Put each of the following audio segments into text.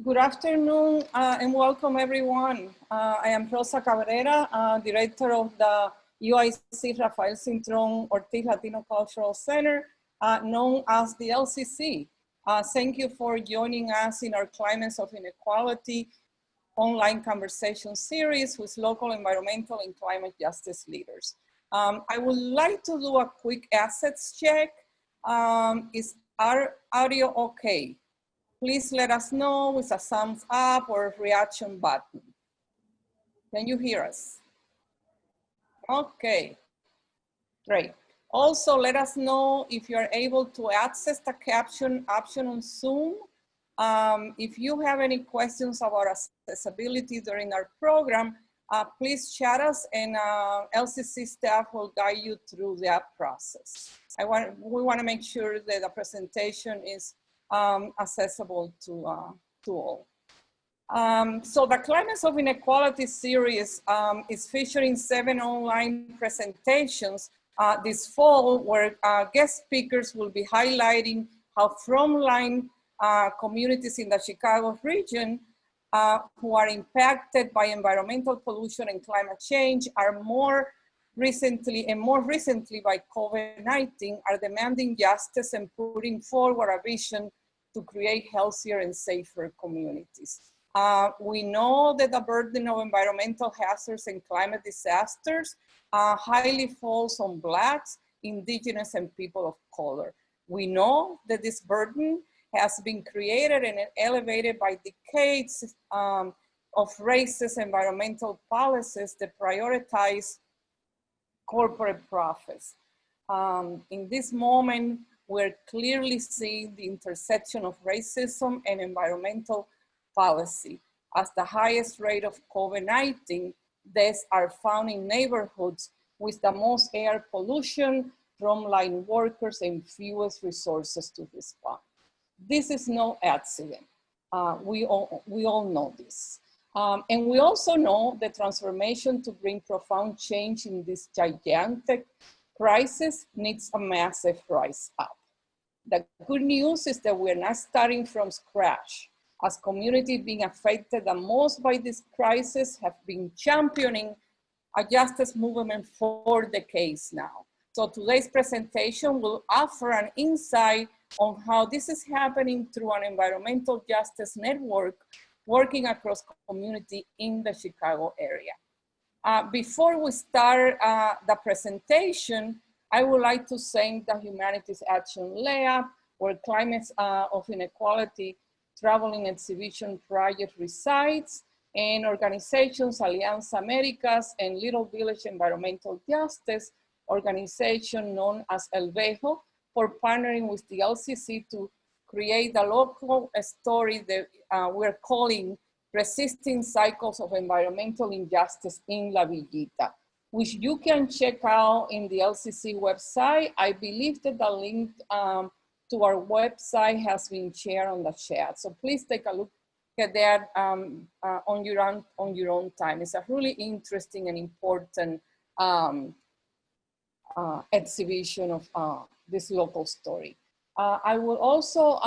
Good afternoon and welcome everyone. I am Rosa Cabrera, Director of the UIC Rafael Cintron Ortiz Latino Cultural Center, known as the LCC. Thank you for joining us in our Climates of Inequality online conversation series with local environmental and climate justice leaders. I would like to do a quick assets check. Is our audio okay? Please let us know with a thumbs up or reaction button. Can you hear us? Okay, great. Also, let us know if you're able to access the caption option on Zoom. If you have any questions about accessibility during our program, please chat us and LCC staff will guide you through that process. We want to make sure that the presentation is accessible to all. So the Climates of Inequality series is featuring 7 online presentations this fall where guest speakers will be highlighting how frontline communities in the Chicago region who are impacted by environmental pollution and climate change are more recently by COVID-19 are demanding justice and putting forward a vision to create healthier and safer communities. We know that the burden of environmental hazards and climate disasters highly falls on Blacks, Indigenous, and people of color. We know that this burden has been created and elevated by decades of racist environmental policies that prioritize corporate profits. In this moment, we're clearly seeing the intersection of racism and environmental policy as the highest rate of COVID-19 deaths are found in neighborhoods with the most air pollution, frontline workers, and fewest resources to respond. This is no accident. We all know this. And we also know the transformation to bring profound change in this gigantic crisis needs a massive rise up. The good news is that we're not starting from scratch, as communities being affected the most by this crisis have been championing a justice movement for decades now. So today's presentation will offer an insight on how this is happening through an environmental justice network working across community in the Chicago area. Before we start the presentation, I would like to thank the Humanities Action Lab, where Climates of Inequality Traveling Exhibition Project resides, and organizations Alianza Americas and Little Village Environmental Justice, organization known as El Vejo, for partnering with the LCC to create a local story that we're calling Resisting Cycles of Environmental Injustice in La Villita, which you can check out in the LCC website. I believe that the link to our website has been shared on the chat. So please take a look at that on your own time. It's a really interesting and important exhibition of this local story. I would also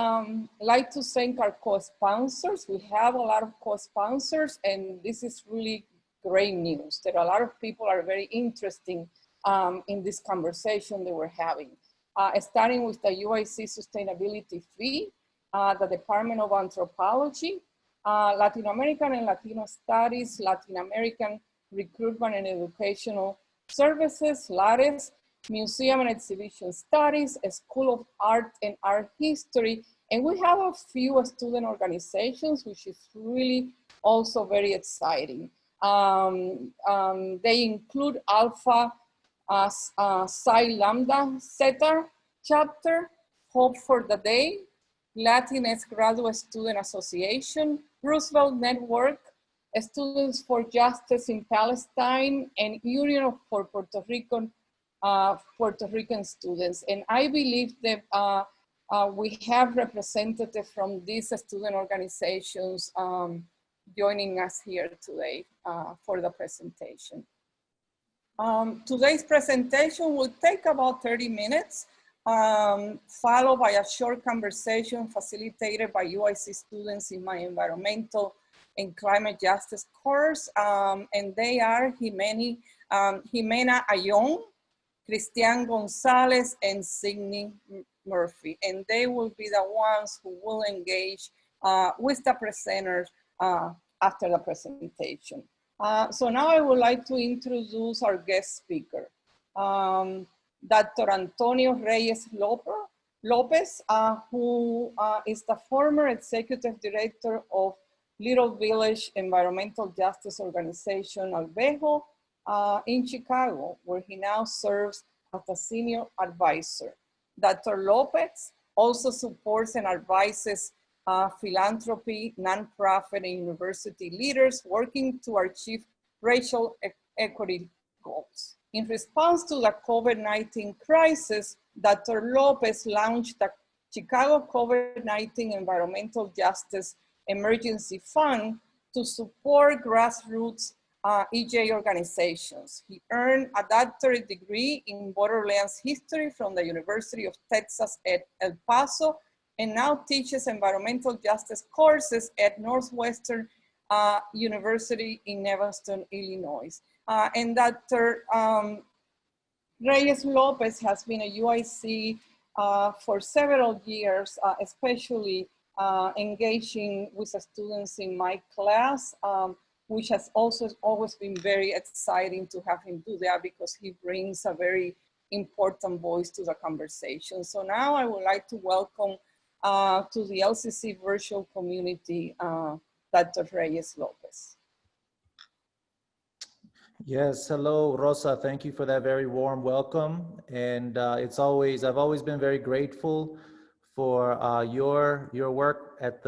like to thank our co-sponsors. We have a lot of co-sponsors, and this is really great news that a lot of people are very interested in this conversation that we're having. Starting with the Uic Sustainability Fee, the Department of Anthropology, Latin American and Latino Studies, Latin American Recruitment and Educational Services, LARES, Museum and Exhibition Studies, a School of Art and Art History, and we have a few student organizations, which is really also very exciting. They include Alpha Psi Lambda Zeta Chapter, Hope for the Day, Latinx Graduate Student Association, Roosevelt Network, Students for Justice in Palestine, and Union for Puerto Rican Students. And I believe that we have representatives from these student organizations joining us here today for the presentation. Today's presentation will take about 30 minutes. followed by a short conversation facilitated by UIC students in my environmental and climate justice course. And they are Jimena Ayon, Cristian Gonzalez, and Sidney Murphy. And they will be the ones who will engage with the presenters after the presentation. So now I would like to introduce our guest speaker, Dr. Antonio Reyes Lopez, who is the former executive director of Little Village Environmental Justice Organization, Alvejo, in Chicago, where he now serves as a senior advisor. Dr. Lopez also supports and advises philanthropy, nonprofit, and university leaders working to achieve racial equity goals. In response to the COVID-19 crisis, Dr. Lopez launched the Chicago COVID-19 Environmental Justice Emergency Fund to support grassroots EJ organizations. He earned a doctorate degree in Borderlands history from the University of Texas at El Paso, and now teaches environmental justice courses at Northwestern University in Evanston, Illinois. And Dr. Reyes Lopez has been a UIC for several years, especially engaging with the students in my class, which has also always been very exciting to have him do that because he brings a very important voice to the conversation. So now I would like to welcome to the LCC virtual community, Dr. Reyes Lopez. Yes, hello, Rosa. Thank you for that very warm welcome. And I've always been very grateful for your work at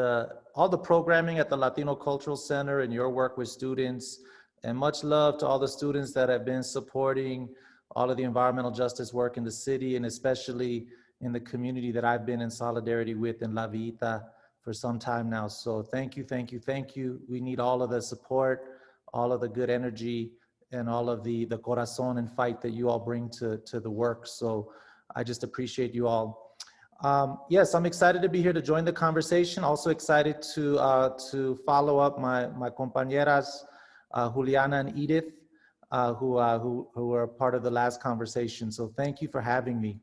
all the programming at the Latino Cultural Center and your work with students. And much love to all the students that have been supporting all of the environmental justice work in the city, and especially in the community that I've been in solidarity with in La Villita for some time now. So thank you, thank you, thank you. We need all of the support, all of the good energy, and all of the corazon and fight that you all bring to the work. So I just appreciate you all. Yes, I'm excited to be here to join the conversation. Also excited to follow up my compañeras, Juliana and Edith, who were part of the last conversation. So thank you for having me.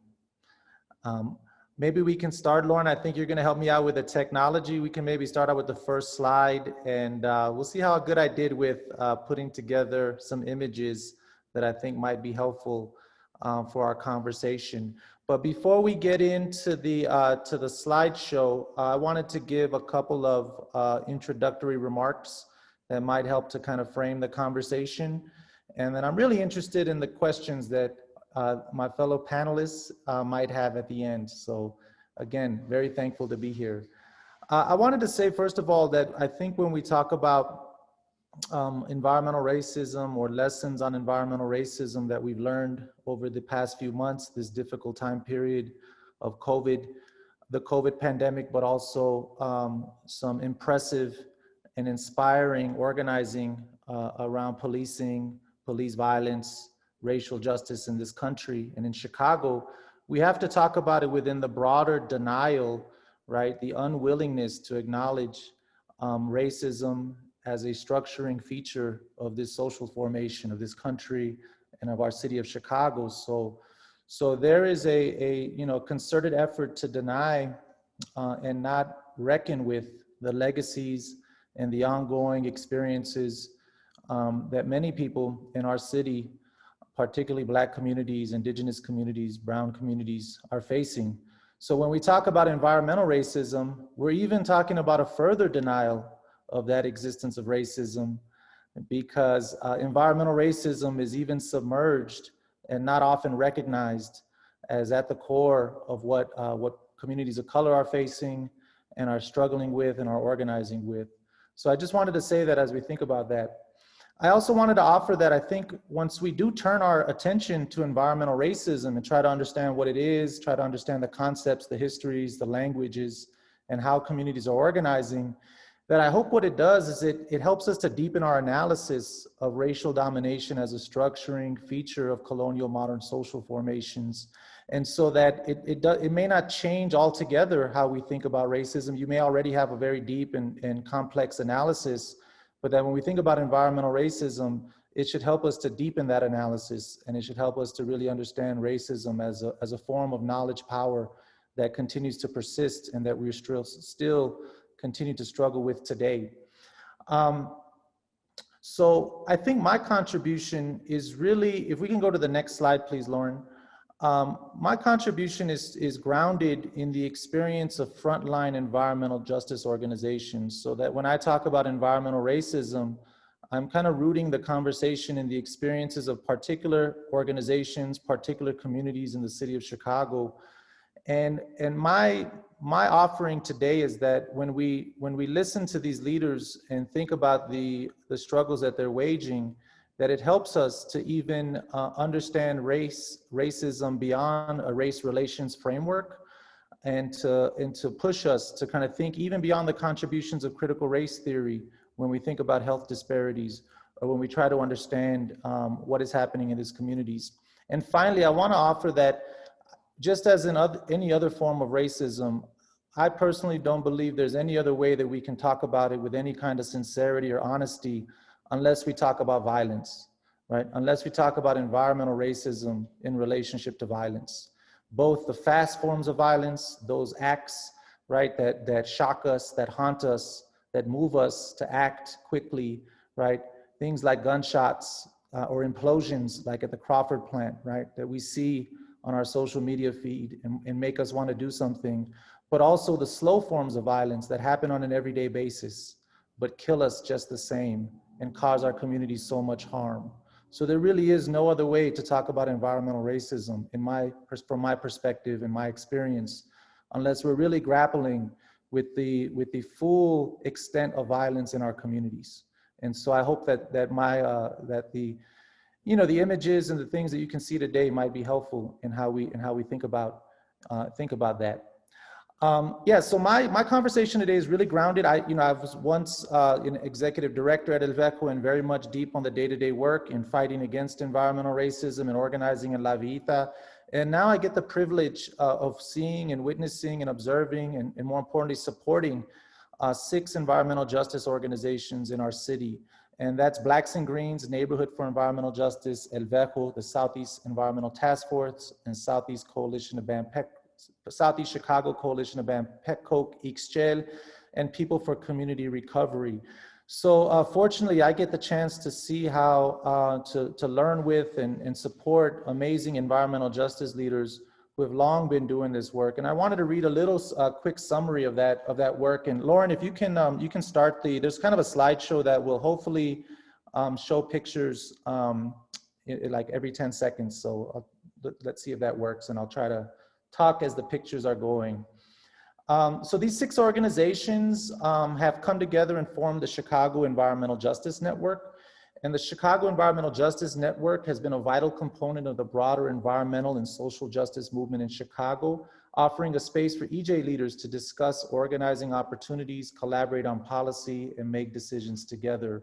Maybe we can start, Lauren. I think you're going to help me out with the technology. We can maybe start out with the first slide, and we'll see how good I did with putting together some images that I think might be helpful for our conversation. But before we get into the slideshow, I wanted to give a couple of introductory remarks that might help to kind of frame the conversation. And then I'm really interested in the questions that my fellow panelists might have at the end. So again, very thankful to be here. I wanted to say, first of all, that I think when we talk about environmental racism or lessons on environmental racism that we've learned over the past few months, this difficult time period of the COVID pandemic, but also some impressive and inspiring organizing around policing, police violence, racial justice in this country and in Chicago, we have to talk about it within the broader denial, right? The unwillingness to acknowledge racism as a structuring feature of this social formation of this country and of our city of Chicago. So there is a concerted effort to deny and not reckon with the legacies and the ongoing experiences that many people in our city, particularly Black communities, Indigenous communities, Brown communities, are facing. So when we talk about environmental racism, we're even talking about a further denial of that existence of racism, because environmental racism is even submerged and not often recognized as at the core of what communities of color are facing and are struggling with and are organizing with. So I just wanted to say that as we think about that. I also wanted to offer that I think once we do turn our attention to environmental racism and try to understand what it is, try to understand the concepts, the histories, the languages, and how communities are organizing, that I hope what it does is it helps us to deepen our analysis of racial domination as a structuring feature of colonial modern social formations, And so that it may not change altogether how we think about racism. You may already have a very deep and complex analysis, but that when we think about environmental racism, it should help us to deepen that analysis, and it should help us to really understand racism as a form of knowledge power that continues to persist and that we're still continue to struggle with today. So I think my contribution is really, if we can go to the next slide, please, Lauren. My contribution is grounded in the experience of frontline environmental justice organizations, so that when I talk about environmental racism, I'm kind of rooting the conversation in the experiences of particular organizations, particular communities in the city of Chicago. And my offering today is that when we listen to these leaders and think about the struggles that they're waging, that it helps us to even understand racism beyond a race relations framework, and to push us to kind of think even beyond the contributions of critical race theory when we think about health disparities, or when we try to understand what is happening in these communities. And finally, I want to offer that just as in any other form of racism, I personally don't believe there's any other way that we can talk about it with any kind of sincerity or honesty unless we talk about violence, right? Unless we talk about environmental racism in relationship to violence. Both the fast forms of violence, those acts, right, that shock us, that haunt us, that move us to act quickly, right? Things like gunshots or implosions like at the Crawford plant, right, that we see on our social media feed and make us want to do something, but also the slow forms of violence that happen on an everyday basis, but kill us just the same and cause our communities so much harm. So there really is no other way to talk about environmental racism from my perspective and my experience, unless we're really grappling with the full extent of violence in our communities. And so I hope that the images and the things that you can see today might be helpful in how we think about that. So my conversation today is really grounded. I was once an executive director at El Veco and very much deep on the day-to-day work in fighting against environmental racism and organizing in La Vita. And now I get the privilege of seeing and witnessing and observing and more importantly, supporting 6 environmental justice organizations in our city. And that's Blacks and Greens, Neighborhood for Environmental Justice, El Veco, the Southeast Environmental Task Force, and Southeast Chicago Coalition of Petcoke, Ixchel, and People for Community Recovery. So fortunately, I get the chance to see how to learn with and support amazing environmental justice leaders who have long been doing this work. And I wanted to read a little quick summary of that work. And Lauren, if you can start there's kind of a slideshow that will hopefully show pictures like every 10 seconds. So let's see if that works, and I'll try to talk as the pictures are going. So these 6 organizations have come together and formed the Chicago Environmental Justice Network. And the Chicago Environmental Justice Network has been a vital component of the broader environmental and social justice movement in Chicago, offering a space for EJ leaders to discuss organizing opportunities, collaborate on policy, and make decisions together.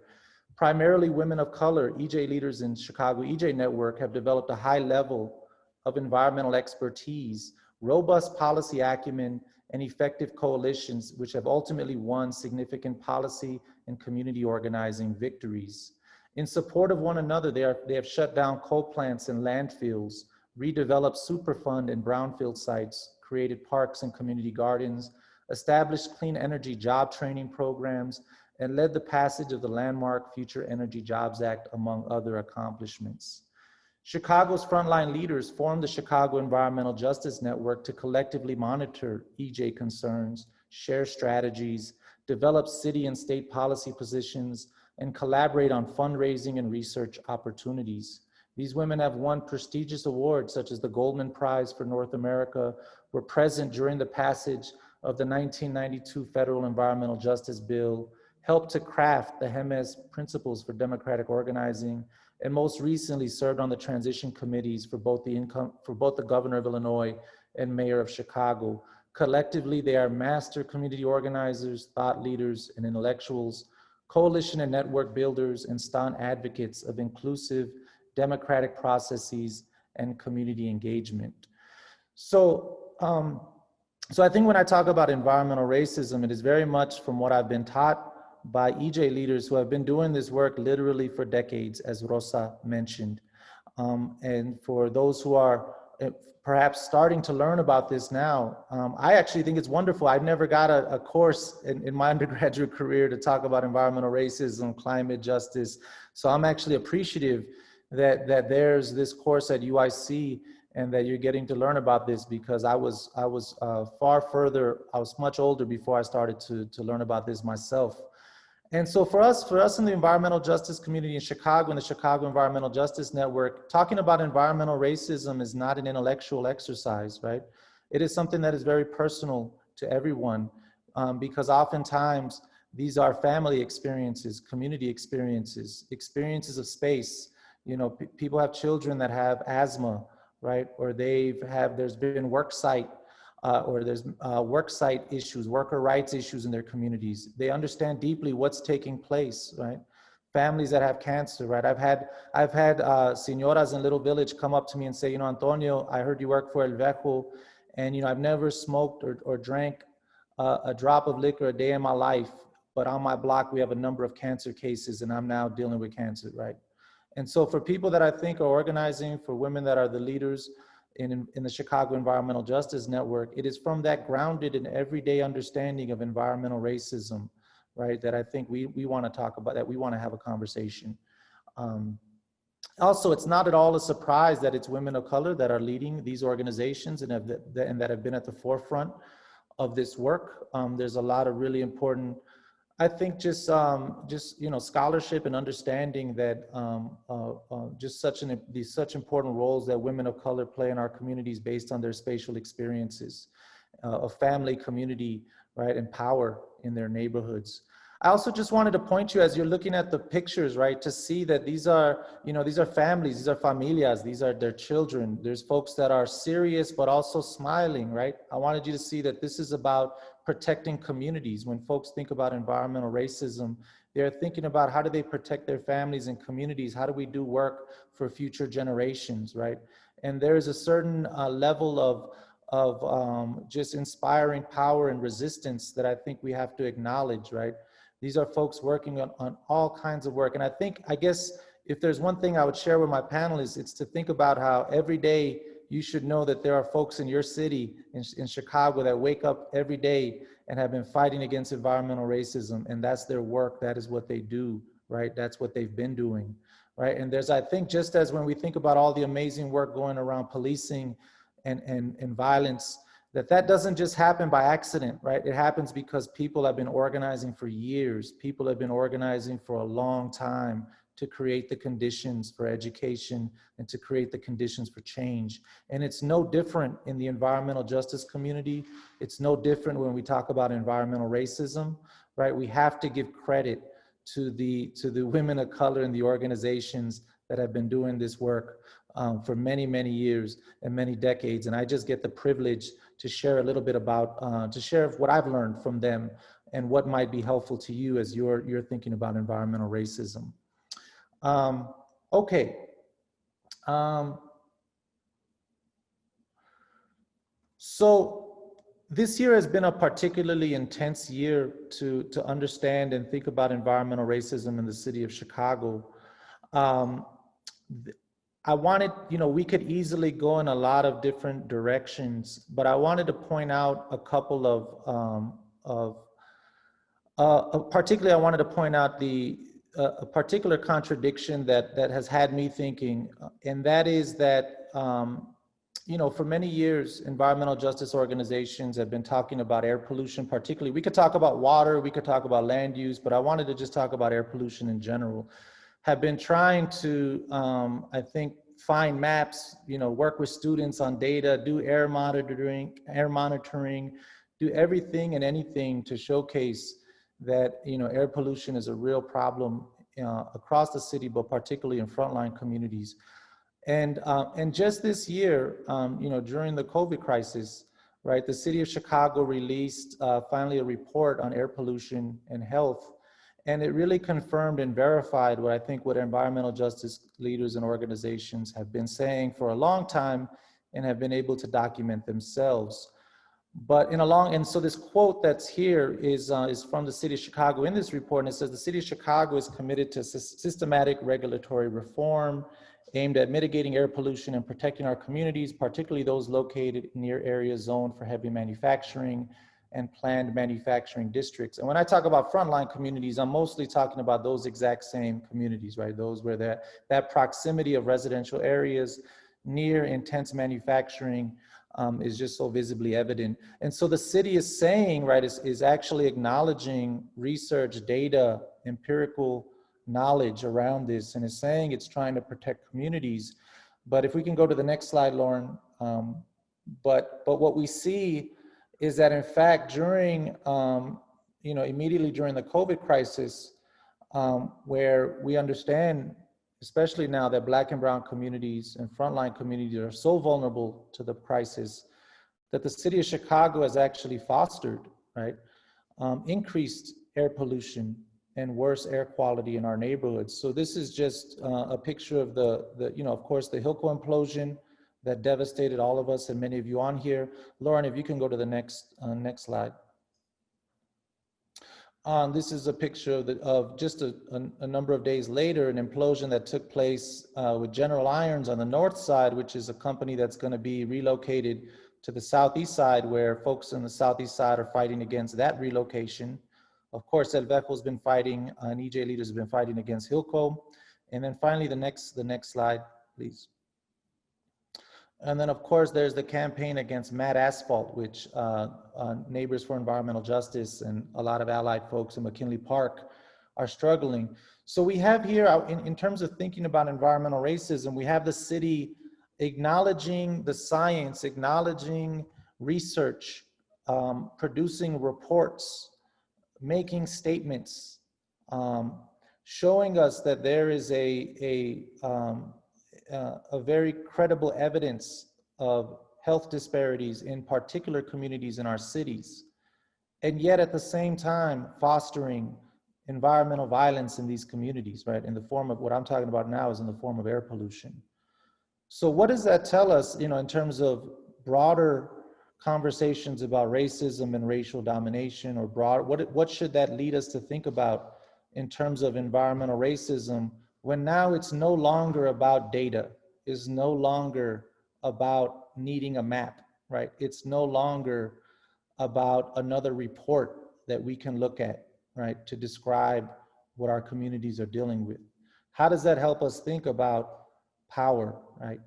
Primarily women of color, EJ leaders in Chicago EJ Network have developed a high level of environmental expertise, robust policy acumen, and effective coalitions, which have ultimately won significant policy and community organizing victories. In support of one another, they have shut down coal plants and landfills, redeveloped Superfund and brownfield sites, created parks and community gardens, established clean energy job training programs, and led the passage of the landmark Future Energy Jobs Act, among other accomplishments. Chicago's frontline leaders formed the Chicago Environmental Justice Network to collectively monitor EJ concerns, share strategies, develop city and state policy positions, and collaborate on fundraising and research opportunities. These women have won prestigious awards such as the Goldman Prize for North America, were present during the passage of the 1992 Federal Environmental Justice Bill, helped to craft the HEMES Principles for Democratic Organizing, and most recently served on the transition committees for both the Governor of Illinois and Mayor of Chicago. Collectively, they are master community organizers, thought leaders, and intellectuals, coalition and network builders, and staunch advocates of inclusive democratic processes and community engagement. So, so I think when I talk about environmental racism, it is very much from what I've been taught by EJ leaders who have been doing this work literally for decades, as Rosa mentioned. And for those who are perhaps starting to learn about this now, I actually think it's wonderful. I've never got a course in my undergraduate career to talk about environmental racism, climate justice. So I'm actually appreciative that there's this course at UIC and that you're getting to learn about this, because I was far further, I was much older before I started to learn about this myself. And so for us in the environmental justice community in Chicago, in the Chicago Environmental Justice Network, talking about environmental racism is not an intellectual exercise, right? It is something that is very personal to everyone, because oftentimes these are family experiences, community experiences, experiences of space. You know, people have children that have asthma, right? Or there's been work site issues, worker rights issues in their communities. They understand deeply what's taking place, right? Families that have cancer, right? I've had señoras in Little Village come up to me and say, you know, Antonio, I heard you work for El Vejo, and you know, I've never smoked or drank a drop of liquor a day in my life, but on my block we have a number of cancer cases, and I'm now dealing with cancer, right? And so for people that I think are organizing, for women that are the leaders in the Chicago Environmental Justice Network, it is from that grounded and everyday understanding of environmental racism, right, that I think we want to talk about, that we want to have a conversation. Also, it's not at all a surprise that it's women of color that are leading these organizations and that have been at the forefront of this work. There's a lot of really important, I think, just you know, scholarship and understanding that these such important roles that women of color play in our communities based on their spatial experiences of family, community, right, and power in their neighborhoods. I also just wanted to point you, as you're looking at the pictures, right, to see that these are, you know, these are families, these are familias, these are their children. There's folks that are serious, but also smiling, right? I wanted you to see that this is about protecting communities. When folks think about environmental racism, they're thinking about how do they protect their families and communities? How do we do work for future generations, right? And there is a certain level of just inspiring power and resistance that I think we have to acknowledge, right? These are folks working on all kinds of work. And I guess if there's one thing I would share with my panelists, it's to think about how every day you should know that there are folks in your city, in Chicago, that wake up every day and have been fighting against environmental racism. And that's their work. That is what they do, right? That's what they've been doing, right? And there's, I think, just as when we think about all the amazing work going around policing and violence, that doesn't just happen by accident, right? It happens because people have been organizing for years. People have been organizing for a long time to create the conditions for education and to create the conditions for change. And it's no different in the environmental justice community. It's no different when we talk about environmental racism, right? We have to give credit to the women of color in the organizations that have been doing this work for many, many years and many decades. And I just get the privilege to share a little bit about, to share what I've learned from them and what might be helpful to you as you're thinking about environmental racism. Okay. So this year has been a particularly intense year to understand and think about environmental racism in the city of Chicago. I wanted, you know, we could easily go in a lot of different directions, but I wanted to point out a couple particularly I wanted to point out a particular contradiction that has had me thinking, and that is that, you know, for many years, environmental justice organizations have been talking about air pollution, particularly. We could talk about water, we could talk about land use, but I wanted to just talk about air pollution in general. Have been trying to, I think, find maps, you know, work with students on data, do air monitoring, do everything and anything to showcase that, you know, air pollution is a real problem across the city, but particularly in frontline communities. And just this year, you know, during the COVID crisis, right, the city of Chicago released finally a report on air pollution and health. And it really confirmed and verified what environmental justice leaders and organizations have been saying for a long time, and have been able to document themselves. But and so this quote that's here is from the city of Chicago in this report, and it says the city of Chicago is committed to systematic regulatory reform aimed at mitigating air pollution and protecting our communities, particularly those located near areas zoned for heavy manufacturing and planned manufacturing districts. And when I talk about frontline communities, I'm mostly talking about those exact same communities, right? Those where that proximity of residential areas near intense manufacturing is just so visibly evident. And so the city is saying, right, is actually acknowledging research, data, empirical knowledge around this, and is saying it's trying to protect communities. But if we can go to the next slide, Lauren. But what we see is that in fact, during, immediately during the COVID crisis, where we understand, especially now that Black and brown communities and frontline communities are so vulnerable to the crisis, that the city of Chicago has actually fostered, right, increased air pollution and worse air quality in our neighborhoods. So this is just a picture of of course, the Hillco implosion that devastated all of us and many of you on here. Lauren, if you can go to the next slide. This is a picture of just a number of days later, an implosion that took place with General Irons on the north side, which is a company that's going to be relocated to the southeast side, where folks on the southeast side are fighting against that relocation. Of course, El Vejo's been fighting, and EJ leaders have been fighting against Hillco. And then finally, the next slide, please. And then, of course, there's the campaign against Mad Asphalt, which Neighbors for Environmental Justice and a lot of allied folks in McKinley Park are struggling. So we have here, in terms of thinking about environmental racism, we have the city acknowledging the science, acknowledging research, producing reports, making statements, showing us that there is a very credible evidence of health disparities in particular communities in our cities, and yet at the same time fostering environmental violence in these communities, right? In the form of what I'm talking about now is in the form of air pollution. So what does that tell us, in terms of broader conversations about racism and racial domination, or what should that lead us to think about in terms of environmental racism, when now it's no longer about data, is no longer about needing a map, right? It's no longer about another report that we can look at, right, to describe what our communities are dealing with. How does that help us think about power, right?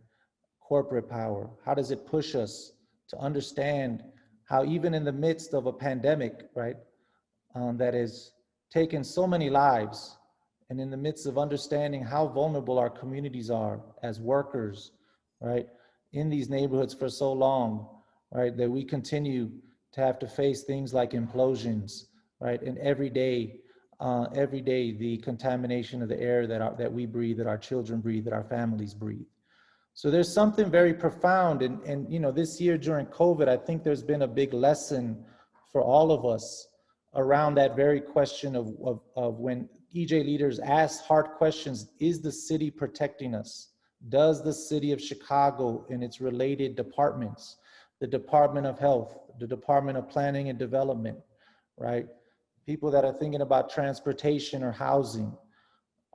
Corporate power. How does it push us to understand how even in the midst of a pandemic, right, that has taken so many lives, and in the midst of understanding how vulnerable our communities are as workers, right, in these neighborhoods for so long, right, that we continue to have to face things like implosions, right, and every day the contamination of the air that we breathe, that our children breathe, that our families breathe. So there's something very profound, and this year during COVID, I think there's been a big lesson for all of us around that very question of when EJ leaders ask hard questions: is the city protecting us? Does the city of Chicago and its related departments, the Department of Health, the Department of Planning and Development, right? People that are thinking about transportation or housing,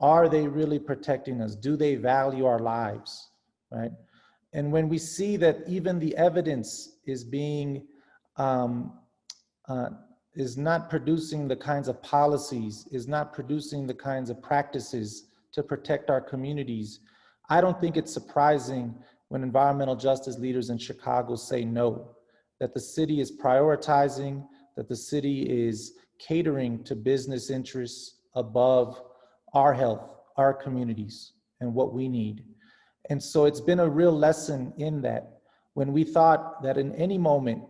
are they really protecting us? Do they value our lives? Right? And when we see that even the evidence is being, is not producing the kinds of policies, is not producing the kinds of practices to protect our communities, I don't think it's surprising when environmental justice leaders in Chicago say no, that the city is prioritizing, that the city is catering to business interests above our health, our communities, and what we need. And so it's been a real lesson in that, when we thought that in any moment,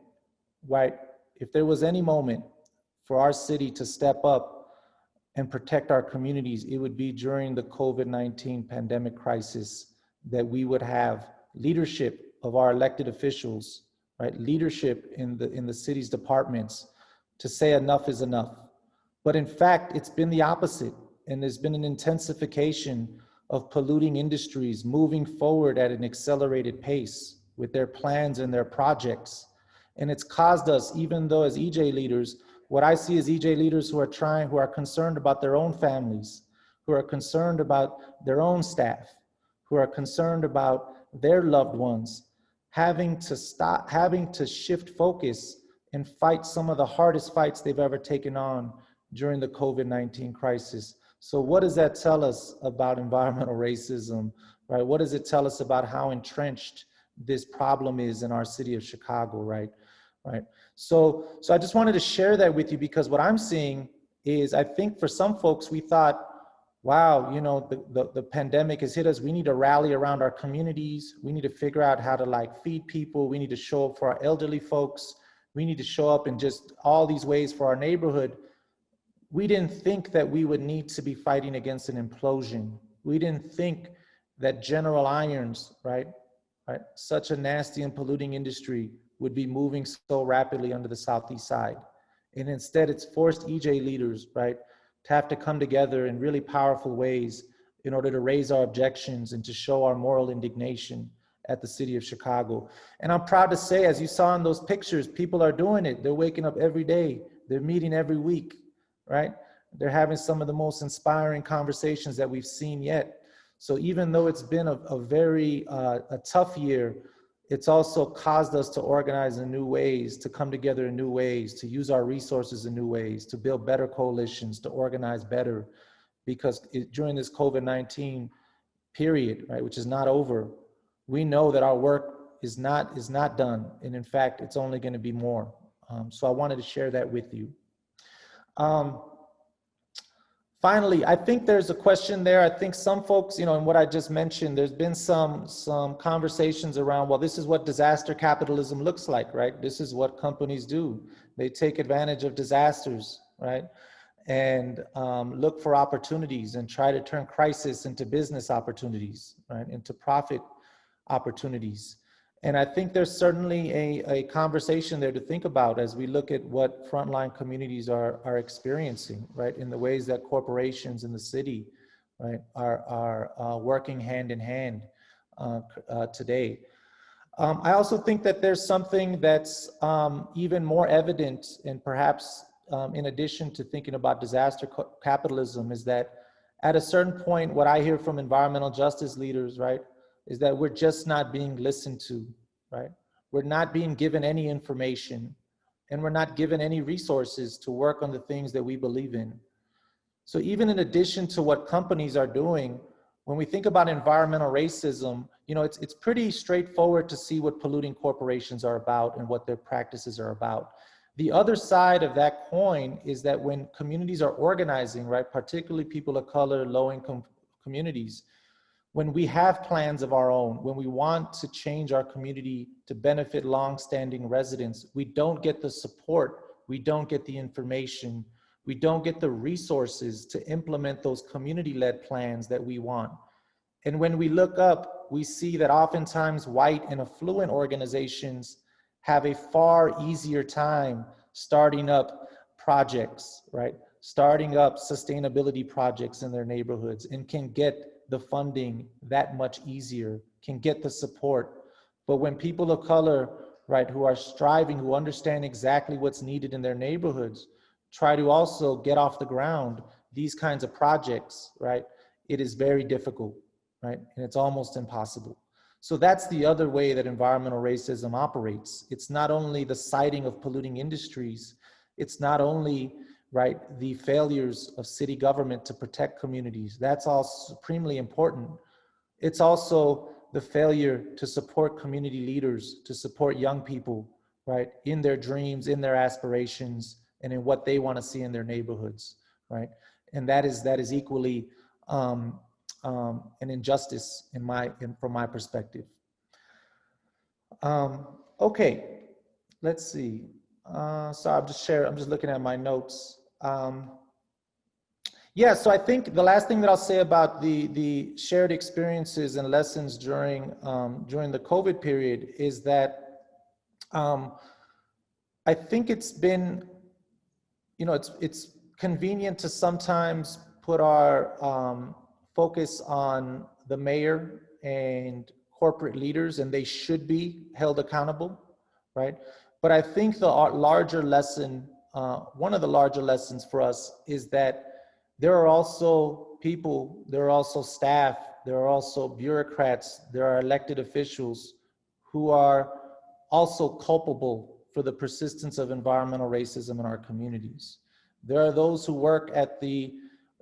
right, if there was any moment for our city to step up and protect our communities, it would be during the COVID-19 pandemic crisis, that we would have leadership of our elected officials, right, leadership in the city's departments to say enough is enough. But in fact, it's been the opposite, and there's been an intensification of polluting industries moving forward at an accelerated pace, with their plans and their projects. And it's caused us, even though as EJ leaders, what I see is EJ leaders who are concerned about their own families, who are concerned about their own staff, who are concerned about their loved ones, having to shift focus and fight some of the hardest fights they've ever taken on during the COVID-19 crisis. So what does that tell us about environmental racism, right? What does it tell us about how entrenched this problem is in our city of Chicago, right? Right. So I just wanted to share that with you, because what I'm seeing is, I think for some folks, we thought, wow, you know, the pandemic has hit us. We need to rally around our communities. We need to figure out how to like feed people. We need to show up for our elderly folks. We need to show up in just all these ways for our neighborhood. We didn't think that we would need to be fighting against an implosion. We didn't think that General Irons, right, such a nasty and polluting industry, would be moving so rapidly under the Southeast side. And instead, it's forced EJ leaders, right, to have to come together in really powerful ways in order to raise our objections and to show our moral indignation at the city of Chicago. And I'm proud to say, as you saw in those pictures, people are doing it. They're waking up every day. They're meeting every week, right? They're having some of the most inspiring conversations that we've seen yet. So even though it's been a very tough year, it's also caused us to organize in new ways, to come together in new ways, to use our resources in new ways, to build better coalitions, to organize better. Because during this COVID-19 period, right, which is not over, we know that our work is not done. And in fact, it's only going to be more. So I wanted to share that with you. Finally, I think there's a question there. I think some folks, you know, in what I just mentioned, there's been some conversations around, well, this is what disaster capitalism looks like, right? This is what companies do. They take advantage of disasters, right? And look for opportunities and try to turn crisis into business opportunities, right? Into profit opportunities. And I think there's certainly a conversation there to think about as we look at what frontline communities are experiencing, right? In the ways that corporations in the city, right, are working hand in hand today. I also think that there's something that's even more evident, and perhaps in addition to thinking about disaster capitalism, is that at a certain point, what I hear from environmental justice leaders, right, is that we're just not being listened to, right? We're not being given any information, and we're not given any resources to work on the things that we believe in. So even in addition to what companies are doing, when we think about environmental racism, you know, it's pretty straightforward to see what polluting corporations are about and what their practices are about. The other side of that coin is that when communities are organizing, right, particularly people of color, low-income communities, when we have plans of our own, when we want to change our community to benefit long-standing residents, we don't get the support, we don't get the information, we don't get the resources to implement those community-led plans that we want. And when we look up, we see that oftentimes white and affluent organizations have a far easier time starting up projects, right? Starting up sustainability projects in their neighborhoods, and can get the funding that much easier, can get the support. But when people of color, right, who are striving, who understand exactly what's needed in their neighborhoods, try to also get off the ground these kinds of projects, right, it is very difficult, right? And it's almost impossible. So that's the other way that environmental racism operates. It's not only the citing of polluting industries, it's not only, right, the failures of city government to protect communities. That's all supremely important. It's also the failure to support community leaders, to support young people, right, in their dreams, in their aspirations, and in what they want to see in their neighborhoods, right? And that is equally an injustice from my perspective. Okay, let's see. So I'm just looking at my notes. Yeah, so I think the last thing that I'll say about the shared experiences and lessons during the COVID period is that I think it's been, you know, it's convenient to sometimes put our focus on the mayor and corporate leaders, and they should be held accountable, right? But I think the larger lesson, one of the larger lessons for us is that there are also people, there are also staff, there are also bureaucrats, there are elected officials who are also culpable for the persistence of environmental racism in our communities. There are those who work at the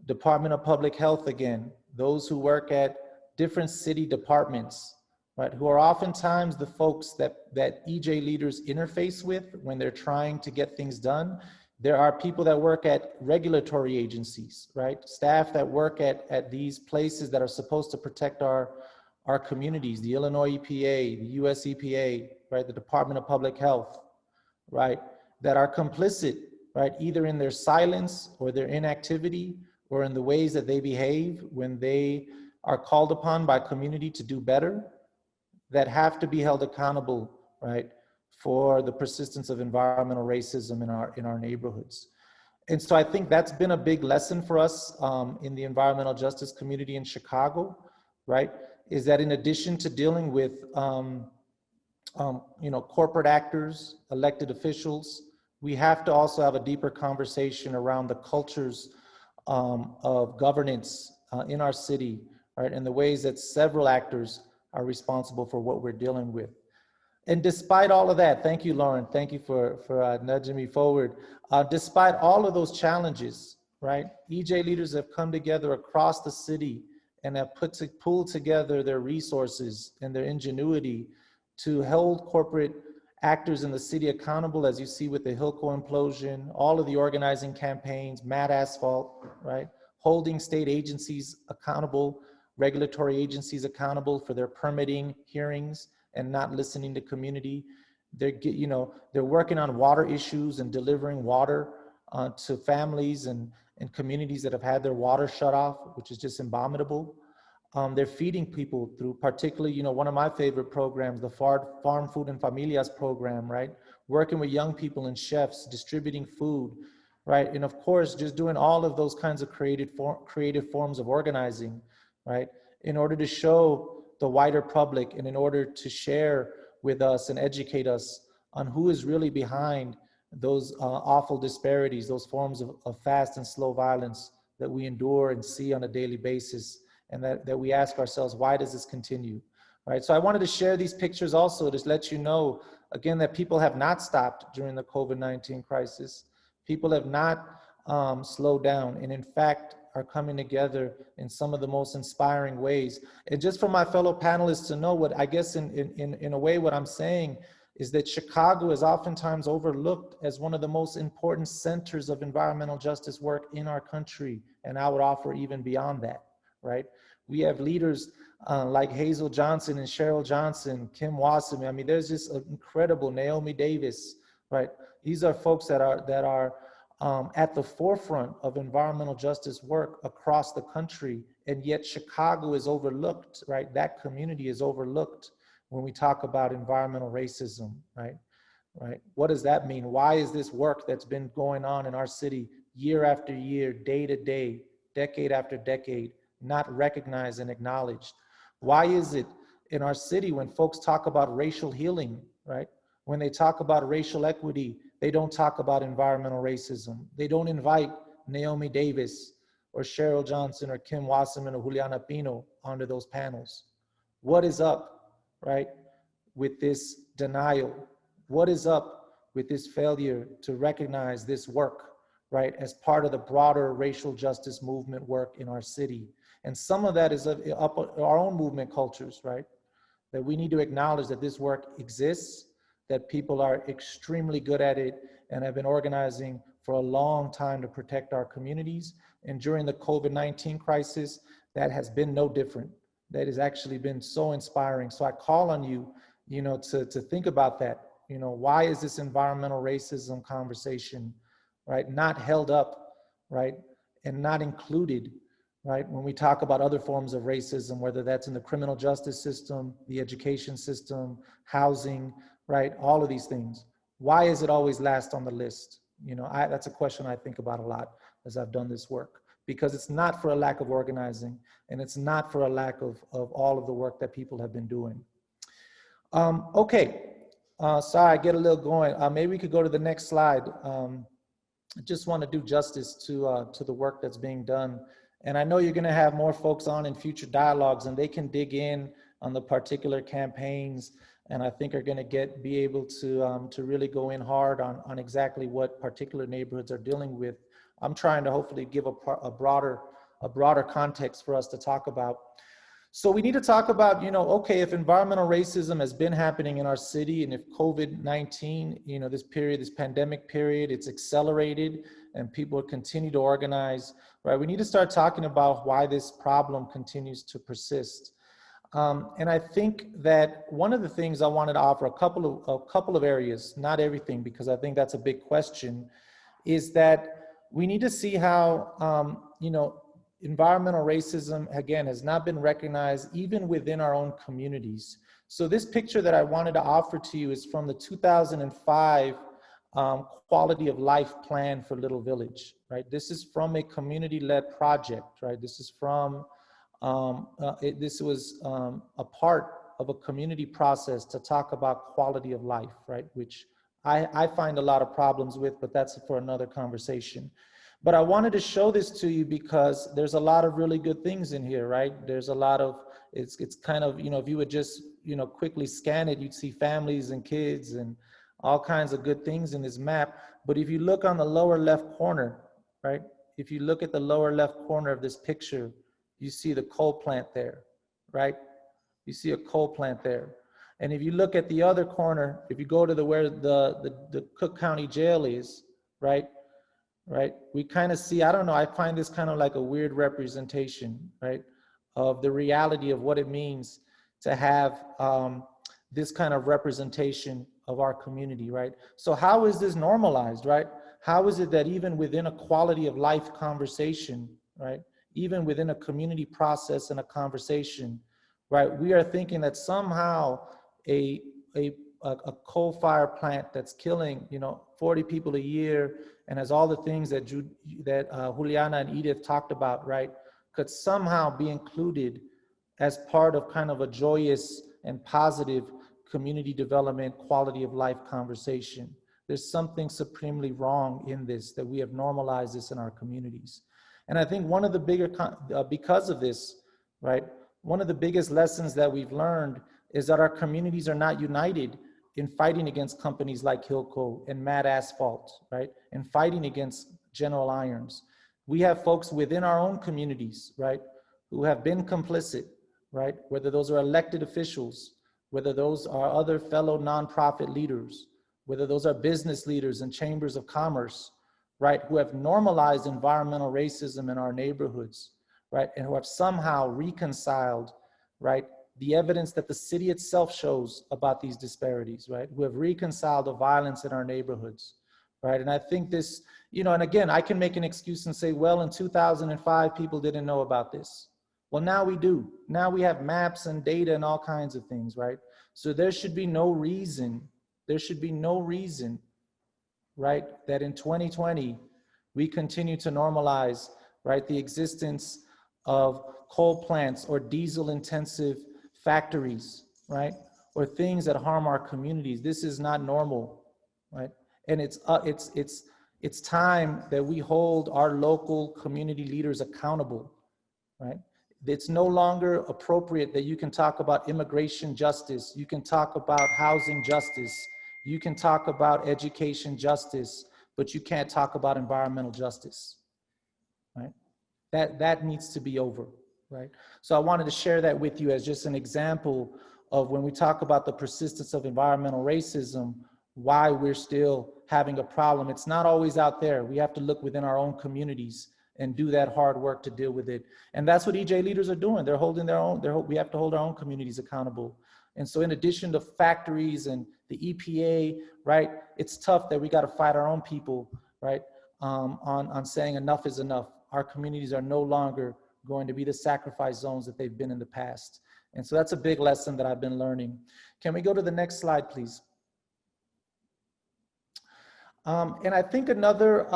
Department of Public Health again, those who work at different city departments, right, who are oftentimes the folks that EJ leaders interface with when they're trying to get things done. There are people that work at regulatory agencies, right, staff that work at these places that are supposed to protect our communities, the Illinois EPA, the US EPA, right, the Department of Public Health, right, that are complicit, right, either in their silence or their inactivity or in the ways that they behave when they are called upon by community to do better, that have to be held accountable, right, for the persistence of environmental racism in our neighborhoods. And so I think that's been a big lesson for us in the environmental justice community in Chicago, right, is that in addition to dealing with corporate actors, elected officials, we have to also have a deeper conversation around the cultures of governance in our city, right, and the ways that several actors are responsible for what we're dealing with. And despite all of that, thank you, Lauren, thank you for nudging me forward. Despite all of those challenges, right, EJ leaders have come together across the city and have pulled together their resources and their ingenuity to hold corporate actors in the city accountable, as you see with the Hilco implosion, all of the organizing campaigns, Mad Asphalt, right? Holding state agencies accountable, regulatory agencies accountable for their permitting hearings and not listening to community. They're working on water issues and delivering water to families and communities that have had their water shut off, which is just abominable. They're feeding people through particularly, one of my favorite programs, the Farm Food and Familias program, right? Working with young people and chefs, distributing food, right? And of course, just doing all of those kinds of creative forms of organizing, right? In order to show the wider public and in order to share with us and educate us on who is really behind those awful disparities, those forms of fast and slow violence that we endure and see on a daily basis. And that we ask ourselves, why does this continue, right? So I wanted to share these pictures also to let you know, again, that people have not stopped during the COVID-19 crisis. People have not slowed down, and in fact, are coming together in some of the most inspiring ways. And just for my fellow panelists to know what, I guess in a way, what I'm saying is that Chicago is oftentimes overlooked as one of the most important centers of environmental justice work in our country. And I would offer even beyond that. Right? We have leaders like Hazel Johnson and Cheryl Johnson, Kim Wasserman. I mean, there's just an incredible Naomi Davis, right? These are folks that are at the forefront of environmental justice work across the country, and yet Chicago is overlooked, right? That community is overlooked when we talk about environmental racism, right? Right? What does that mean? Why is this work that's been going on in our city year after year, day to day, decade after decade, not recognized and acknowledged? Why is it in our city when folks talk about racial healing, right? When they talk about racial equity, they don't talk about environmental racism. They don't invite Naomi Davis or Cheryl Johnson or Kim Wasserman or Juliana Pino onto those panels. What is up, right, with this denial? What is up with this failure to recognize this work, right, as part of the broader racial justice movement work in our city? And some of that is up our own movement cultures, right? That we need to acknowledge that this work exists, that people are extremely good at it and have been organizing for a long time to protect our communities. And during the COVID-19 crisis, that has been no different. That has actually been so inspiring. So I call on you, to think about that. Why is this environmental racism conversation, right, not held up, right, and not included, right, when we talk about other forms of racism, whether that's in the criminal justice system, the education system, housing, right, all of these things? Why is it always last on the list? That's a question I think about a lot as I've done this work. because it's not for a lack of organizing, and it's not for a lack of all of the work that people have been doing. Okay, sorry, I get a little going. Maybe we could go to the next slide. I just want to do justice to the work that's being done. And I know you're going to have more folks on in future dialogues, and they can dig in on the particular campaigns, and I think are going to be able to really go in hard on exactly what particular neighborhoods are dealing with. I'm trying to hopefully give a broader context for us to talk about. So we need to talk about, okay, if environmental racism has been happening in our city, and if COVID-19, this pandemic period, it's accelerated and people continue to organize, right? We need to start talking about why this problem continues to persist. And I think that one of the things I wanted to offer, a couple of areas, not everything, because I think that's a big question, is that we need to see how, environmental racism, again, has not been recognized even within our own communities. So this picture that I wanted to offer to you is from the 2005 Quality of Life Plan for Little Village, right? This is from a community-led project, right? This is from, this was a part of a community process to talk about quality of life, right? Which I find a lot of problems with, but that's for another conversation. But I wanted to show this to you because there's a lot of really good things in here, right? There's a lot of, it's kind of, if you would just, quickly scan it, you'd see families and kids and all kinds of good things in this map. But if you look on the lower left corner, right? If you look at the lower left corner of this picture, you see the coal plant there, right? You see a coal plant there. And if you look at the other corner, if you go to where the Cook County Jail is, right? We kind of see, I don't know, I find this kind of like a weird representation, right, of the reality of what it means to have this kind of representation of our community, right? So how is this normalized, right? How is it that even within a quality of life conversation, right, even within a community process and a conversation, right, we are thinking that somehow a coal-fired plant that's killing, 40 people a year and has all the things that Juliana and Edith talked about, right, could somehow be included as part of kind of a joyous and positive community development, quality of life conversation. There's something supremely wrong in this, that we have normalized this in our communities. And I think one of the bigger, because of this, right, one of the biggest lessons that we've learned is that our communities are not united in fighting against companies like Hilco and Mad Asphalt, right? And fighting against General Irons. We have folks within our own communities, right, who have been complicit, right? Whether those are elected officials, whether those are other fellow nonprofit leaders, whether those are business leaders and chambers of commerce, right? Who have normalized environmental racism in our neighborhoods, right? And who have somehow reconciled, right, the evidence that the city itself shows about these disparities, right? Who have reconciled the violence in our neighborhoods, right? And I think this, and again, I can make an excuse and say, well, in 2005, people didn't know about this. Well, now we do. Now we have maps and data and all kinds of things, right? So there should be no reason, right, that in 2020, we continue to normalize, right, the existence of coal plants or diesel intensive factories, right? Or things that harm our communities. This is not normal, right? And it's time that we hold our local community leaders accountable, right? It's no longer appropriate that you can talk about immigration justice, you can talk about housing justice, you can talk about education justice, but you can't talk about environmental justice, right? That needs to be over. Right? So I wanted to share that with you as just an example of when we talk about the persistence of environmental racism, why we're still having a problem. It's not always out there. We have to look within our own communities and do that hard work to deal with it. And that's what EJ leaders are doing. They're holding their own, we have to hold our own communities accountable. And so in addition to factories and the EPA, right, it's tough that we got to fight our own people, right, on saying enough is enough. Our communities are no longer going to be the sacrifice zones that they've been in the past. And so that's a big lesson that I've been learning. Can we go to the next slide, please? And I think another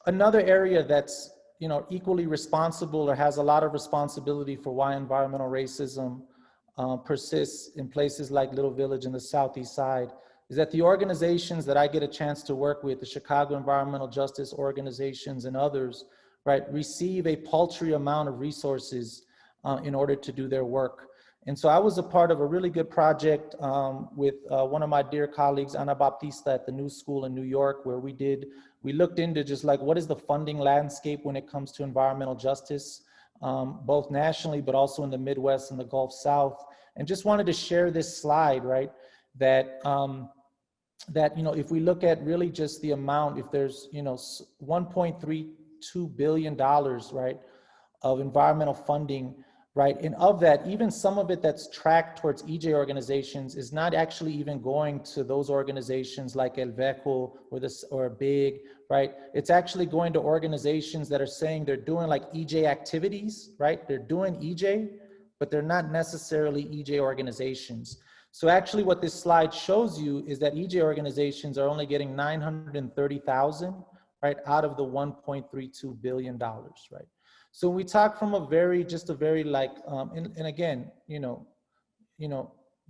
area that's you know, equally responsible or has a lot of responsibility for why environmental racism persists in places like Little Village in the Southeast Side is that the organizations that I get a chance to work with, the Chicago Environmental Justice Organizations and others, right, receive a paltry amount of resources in order to do their work. And so I was a part of a really good project with one of my dear colleagues, Ana Baptista, at the New School in New York, where we looked into just like, what is the funding landscape when it comes to environmental justice, both nationally, but also in the Midwest and the Gulf South. And just wanted to share this slide, right? That, you know, if we look at really just the amount, if there's, you know, $1.32 billion, right, of environmental funding, right? And of that, even some of it that's tracked towards EJ organizations is not actually even going to those organizations like El Veco or Big, right? It's actually going to organizations that are saying they're doing like EJ activities, right? They're doing EJ, but they're not necessarily EJ organizations. So actually what this slide shows you is that EJ organizations are only getting 930,000, right, out of the $1.32 billion, right? So we talk from a very like, and again, you know,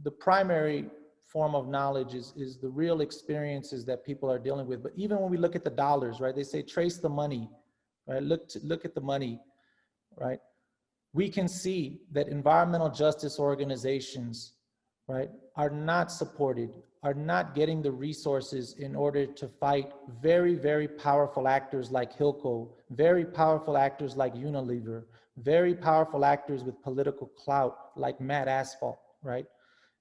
the primary form of knowledge is the real experiences that people are dealing with. But even when we look at the dollars, right, they say trace the money, right? Look at the money, right? We can see that environmental justice organizations, right, are not supported, are not getting the resources in order to fight very, very powerful actors like Hilco, very powerful actors like Unilever, very powerful actors with political clout like Mad Asphalt, right?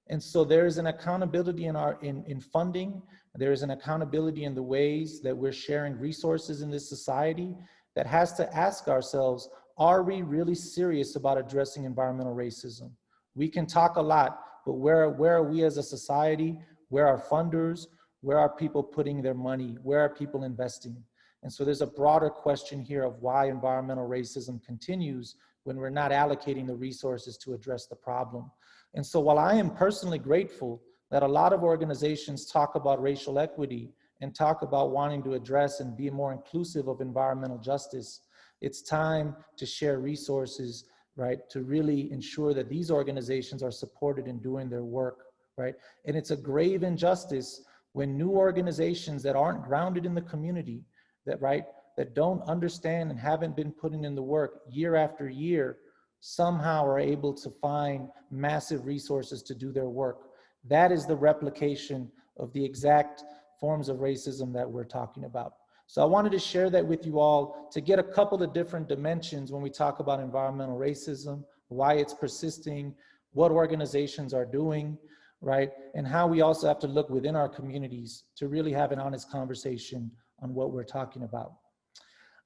And so there is an accountability in funding. There is an accountability in the ways that we're sharing resources in this society that has to ask ourselves, are we really serious about addressing environmental racism? We can talk a lot, but where are we as a society? Where are funders? Where are people putting their money? Where are people investing? And so there's a broader question here of why environmental racism continues when we're not allocating the resources to address the problem. And so while I am personally grateful that a lot of organizations talk about racial equity and talk about wanting to address and be more inclusive of environmental justice, it's time to share resources, right, to really ensure that these organizations are supported in doing their work, right? And it's a grave injustice when new organizations that aren't grounded in the community, that, right, that don't understand and haven't been putting in the work year after year, somehow are able to find massive resources to do their work. That is the replication of the exact forms of racism that we're talking about. So I wanted to share that with you all to get a couple of different dimensions when we talk about environmental racism, why it's persisting, what organizations are doing, right? And how we also have to look within our communities to really have an honest conversation on what we're talking about.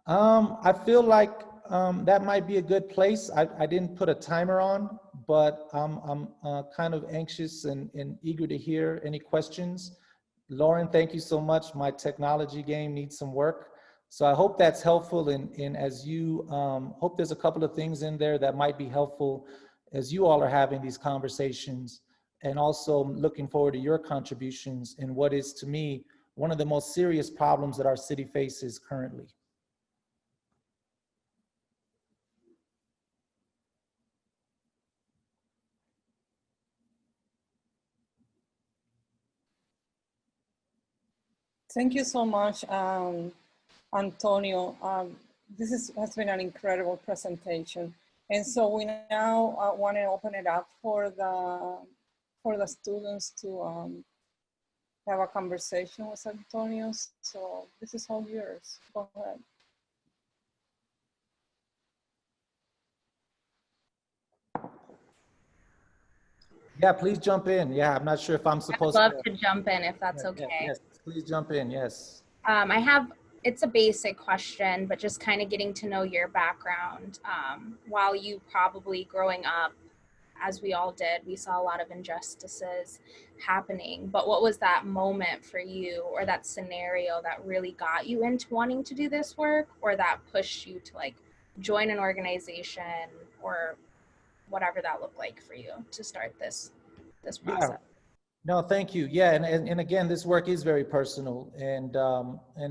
I feel like that might be a good place. I didn't put a timer on, but I'm kind of anxious and eager to hear any questions. Lauren, thank you so much. My technology game needs some work. So I hope that's helpful in as you, hope there's a couple of things in there that might be helpful as you all are having these conversations, and also looking forward to your contributions in what is, to me, one of the most serious problems that our city faces currently. Thank you so much, Antonio. This has been an incredible presentation. And so we now want to open it up for the students to have a conversation with Antonio. So this is all yours. Go ahead. Yeah, please jump in. Yeah, I'm not sure if I'm supposed to. I'd love to jump in if that's okay. Yes, please jump in, yes. It's a basic question, but just kind of getting to know your background. While you probably growing up, as we all did, we saw a lot of injustices happening, but what was that moment for you, or that scenario that really got you into wanting to do this work, or that pushed you to like join an organization, or whatever that looked like for you to start this process? Yeah. No, thank you. Yeah, and again, this work is very personal, and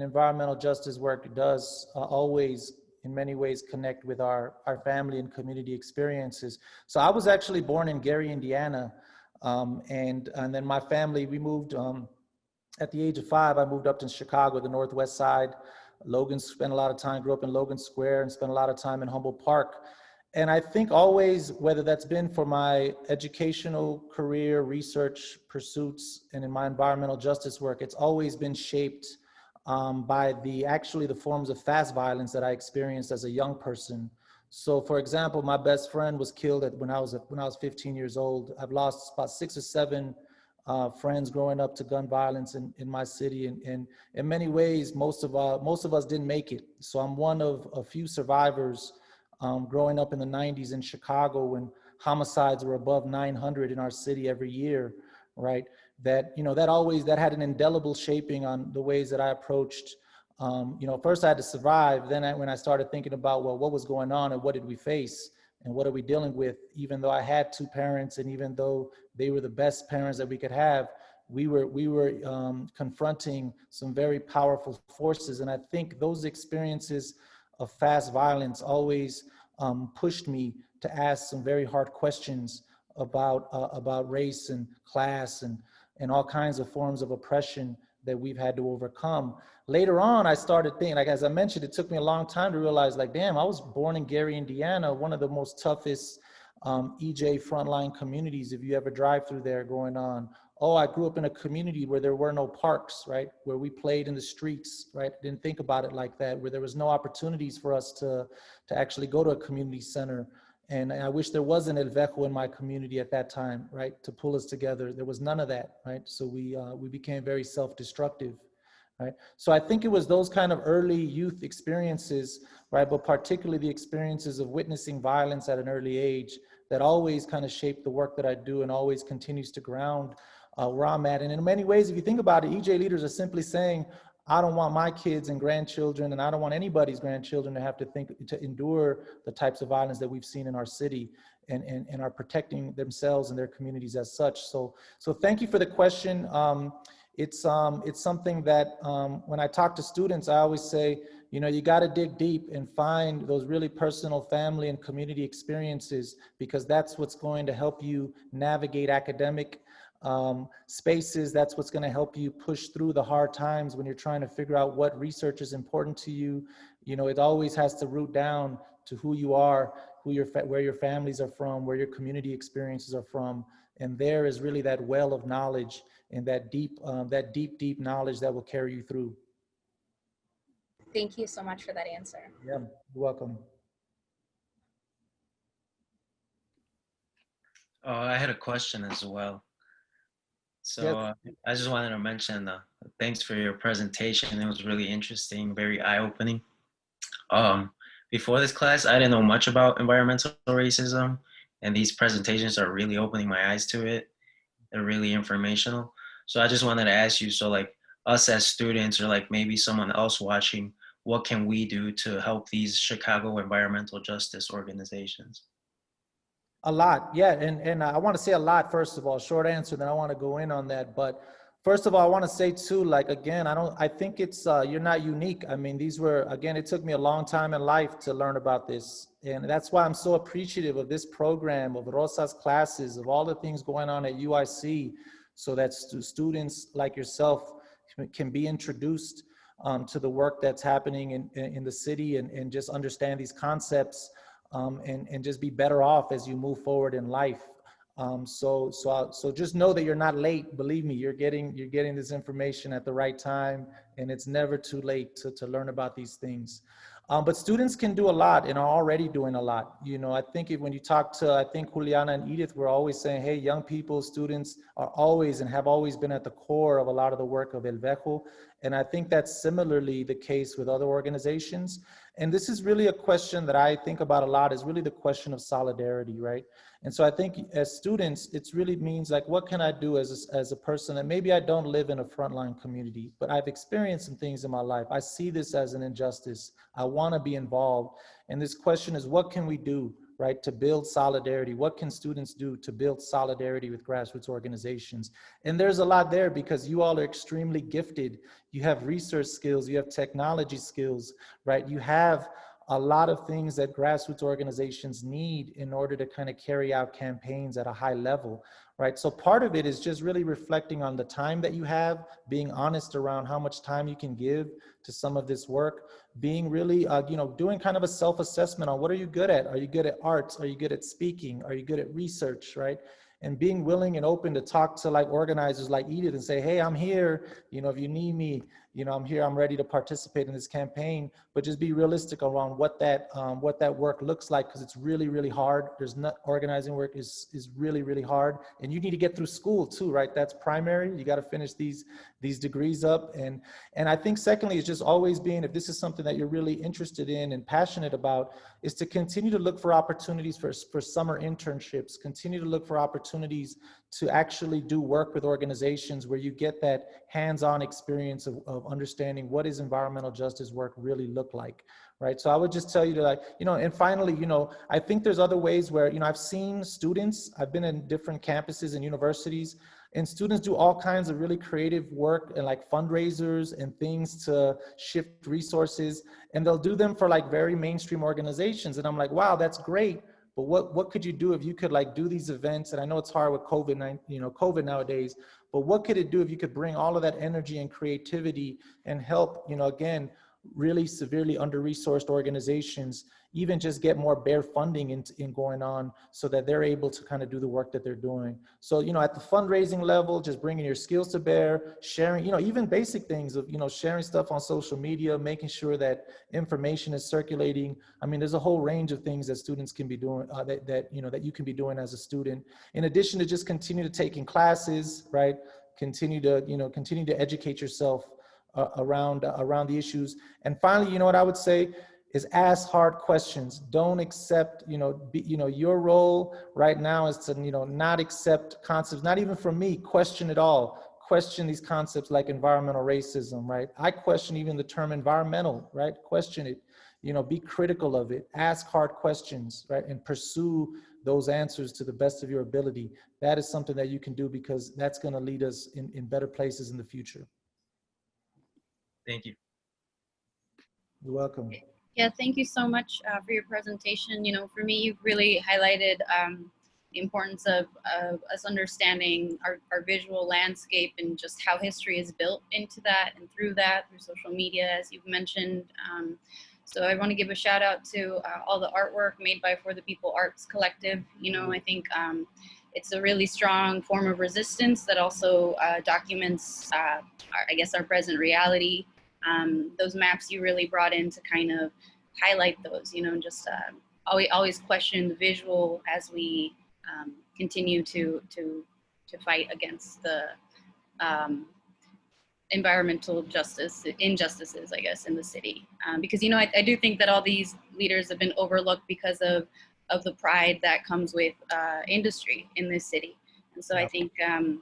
environmental justice work does always in many ways connect with our family and community experiences. So I was actually born in Gary, Indiana. And then my family, we moved, at the age of 5, I moved up to Chicago, the Northwest side. Logan, spent a lot of time, grew up in Logan Square and spent a lot of time in Humboldt Park. And I think always, whether that's been for my educational career, research pursuits, and in my environmental justice work, it's always been shaped by the forms of fast violence that I experienced as a young person. So for example, my best friend was killed when I was 15 years old. I've lost about 6 or 7 friends growing up to gun violence in my city. And in many ways, most of us didn't make it. So I'm one of a few survivors growing up in the 90s in Chicago when homicides were above 900 in our city every year, right? That had an indelible shaping on the ways that I approached. First I had to survive. Then when I started thinking about, well, what was going on and what did we face and what are we dealing with? Even though I had 2 parents and even though they were the best parents that we could have, we were confronting some very powerful forces. And I think those experiences of fast violence always pushed me to ask some very hard questions about race and class and all kinds of forms of oppression that we've had to overcome. Later on, I started thinking, like as I mentioned, it took me a long time to realize, like, damn, I was born in Gary, Indiana, one of the most toughest EJ frontline communities, if you ever drive through there, going on. Oh, I grew up in a community where there were no parks, right? Where we played in the streets, right? Didn't think about it like that, where there was no opportunities for us to actually go to a community center. And I wish there was an El Vejo in my community at that time, right? To pull us together. There was none of that, right? So we became very self-destructive, right? So I think it was those kind of early youth experiences, right? But particularly the experiences of witnessing violence at an early age that always kind of shaped the work that I do and always continues to ground where I'm at. And in many ways, if you think about it, EJ leaders are simply saying, I don't want my kids and grandchildren, and I don't want anybody's grandchildren to have to endure the types of violence that we've seen in our city, and are protecting themselves and their communities as such. So thank you for the question. It's something that when I talk to students, I always say, you got to dig deep and find those really personal family and community experiences, because that's what's going to help you navigate academic spaces. That's what's going to help you push through the hard times when you're trying to figure out what research is important to you. It always has to root down to who you are, where your families are from, where your community experiences are from. And there is really that well of knowledge and that deep knowledge that will carry you through. Thank you so much for that answer. Yeah, you're welcome. Oh, I had a question as well. So I just wanted to mention, thanks for your presentation. It was really interesting, very eye-opening. Before this class, I didn't know much about environmental racism, and these presentations are really opening my eyes to it. They're really informational. So I just wanted to ask you, so like us as students, or like maybe someone else watching, what can we do to help these Chicago environmental justice organizations? A lot, yeah, and I want to say a lot, first of all, short answer, then I want to go in on that. But first of all, I want to say too, like, again, I think it's, you're not unique. I mean, it took me a long time in life to learn about this. And that's why I'm so appreciative of this program, of Rosa's classes, of all the things going on at UIC, so that students like yourself can be introduced to the work that's happening in the city, and just understand these concepts. And just be better off as you move forward in life. So just know that you're not late. Believe me, you're getting this information at the right time, and it's never too late to learn about these things. But students can do a lot and are already doing a lot. I think when you talk to, I think Juliana and Edith were always saying, hey, young people, students are always and have always been at the core of a lot of the work of El Vejo. And I think that's similarly the case with other organizations. And this is really a question that I think about a lot, is really the question of solidarity, right? And so I think as students, it really means like, what can I do as a person that maybe I don't live in a frontline community, but I've experienced some things in my life. I see this as an injustice. I want to be involved. And this question is, what can we do, right, to build solidarity? What can students do to build solidarity with grassroots organizations? And there's a lot there, because you all are extremely gifted. You have research skills, you have technology skills, right? You have a lot of things that grassroots organizations need in order to kind of carry out campaigns at a high level, right? So part of it is just really reflecting on the time that you have, being honest around how much time you can give to some of this work, being really, doing kind of a self-assessment on what are you good at? Are you good at arts? Are you good at speaking? Are you good at research, right? And being willing and open to talk to like organizers like Edith and say, hey, I'm here, if you need me, I'm here, I'm ready to participate in this campaign, but just be realistic around what that work looks like, because it's really, really hard. Organizing work is really, really hard. And you need to get through school too, right? That's primary. You got to finish these degrees up. And I think secondly, is just always being, if this is something that you're really interested in and passionate about, is to continue to look for opportunities for summer internships, continue to look for opportunities to actually do work with organizations where you get that hands-on experience of understanding what does environmental justice work really look like, right? So I would just tell you that, and finally, I think there's other ways where, I've seen students, I've been in different campuses and universities, and students do all kinds of really creative work and like fundraisers and things to shift resources, and they'll do them for like very mainstream organizations. And I'm like, wow, that's great. But what could you do if you could like do these events? And I know it's hard with COVID nowadays, but what could it do if you could bring all of that energy and creativity and help, again, really severely under-resourced organizations even just get more bare funding in going on so that they're able to kind of do the work that they're doing. So, at the fundraising level, just bringing your skills to bear, sharing, even basic things of, sharing stuff on social media, making sure that information is circulating. I mean, there's a whole range of things that students can be doing, that you can be doing as a student, in addition to just continue to taking classes, right? Continue to educate yourself around the issues. And finally, what I would say is ask hard questions. Don't accept, your role right now is to, not accept concepts, not even from me, question it all. Question these concepts like environmental racism, right? I question even the term environmental, right? Question it, be critical of it, ask hard questions, right? And pursue those answers to the best of your ability. That is something that you can do, because that's gonna lead us in better places in the future. Thank you. You're welcome. Yeah, thank you so much for your presentation. For me, you've really highlighted the importance of us understanding our visual landscape and just how history is built into that and through social media, as you've mentioned. So I want to give a shout out to all the artwork made by For the People Arts Collective. I think it's a really strong form of resistance that also documents, our present reality. Those maps you really brought in to kind of highlight those, and just always question the visual as we continue to fight against the environmental injustices, I guess, in the city. Because, I do think that all these leaders have been overlooked because of the pride that comes with industry in this city. And so I think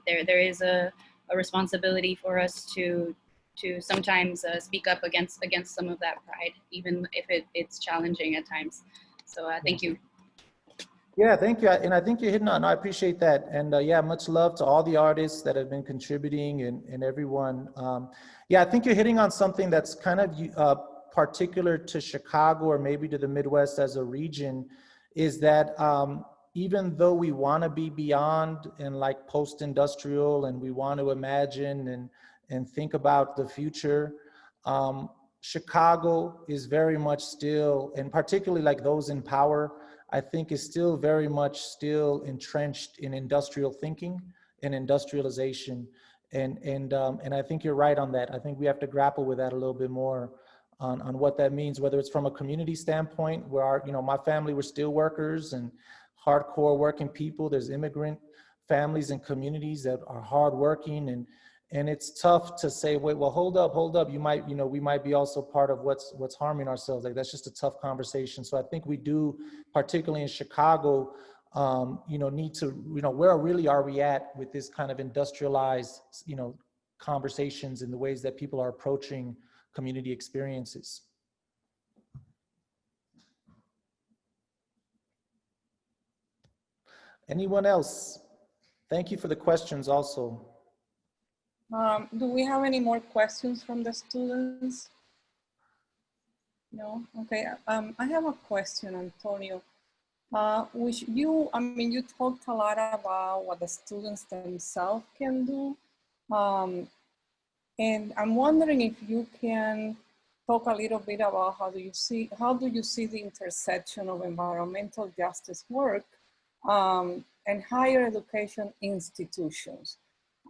there is a responsibility for us to sometimes speak up against some of that pride, even if it's challenging at times. So thank you. Yeah, thank you. And I think you're hitting on, I appreciate that. And yeah, much love to all the artists that have been contributing and everyone. Yeah, I think you're hitting on something that's kind of particular to Chicago or maybe to the Midwest as a region, is that even though we want to be beyond and like post-industrial, and we want to imagine and think about the future, Chicago is very much still, and particularly like those in power, I think is still very much still entrenched in industrial thinking and industrialization. And I think you're right on that. I think we have to grapple with that a little bit more on what that means, whether it's from a community standpoint, where my family were steel workers and hardcore working people. There's immigrant families and communities that are hardworking, and it's tough to say, wait, well, hold up. You might, we might be also part of what's harming ourselves. Like, that's just a tough conversation. So I think we do, particularly in Chicago, need to, where really are we at with this kind of industrialized, conversations and the ways that people are approaching community experiences. Anyone else? Thank you for the questions also. Do we have any more questions from the students? No? Okay. I have a question, Antonio. Which I mean, you talked a lot about what the students themselves can do. And I'm wondering if you can talk a little bit about how do you see the intersection of environmental justice work and higher education institutions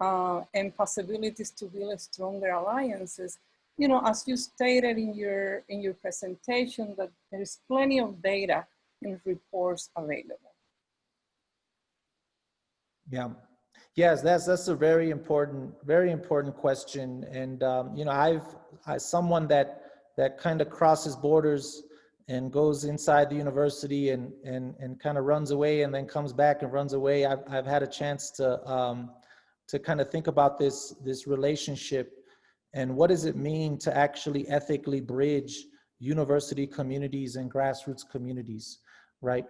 and possibilities to build stronger alliances. You know, as you stated in your presentation, that there is plenty of data and reports available. Yeah. Yes, that's a very important question. And you know, I someone that kind of crosses borders and goes inside the university and kind of runs away and then comes back and runs away. I've had a chance to kind of think about this relationship and what does it mean to actually ethically bridge university communities and grassroots communities, right?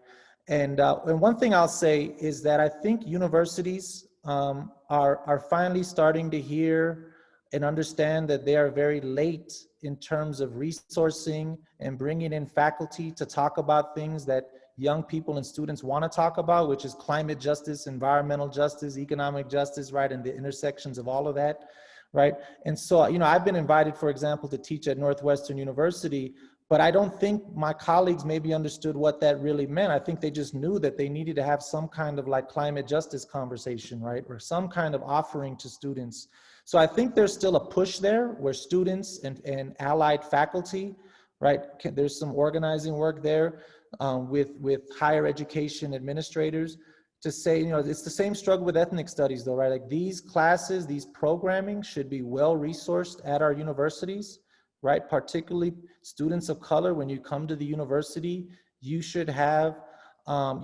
And one thing I'll say is that I think universities are finally starting to hear and understand that they are very late in terms of resourcing and bringing in faculty to talk about things that young people and students want to talk about, which is climate justice, environmental justice, economic justice, right? And the intersections of all of that, right? And so, you know, I've been invited, for example, to teach at Northwestern University, but I don't think my colleagues maybe understood what that really meant. I think they just knew that they needed to have some kind of like climate justice conversation, right? Or some kind of offering to students. So I think there's still a push there where students and allied faculty, right? There's some organizing work there with higher education administrators to say, you know, it's the same struggle with ethnic studies though, right? Like these classes, these programming should be well resourced at our universities, right? Particularly students of color, when you come to the university, you should have,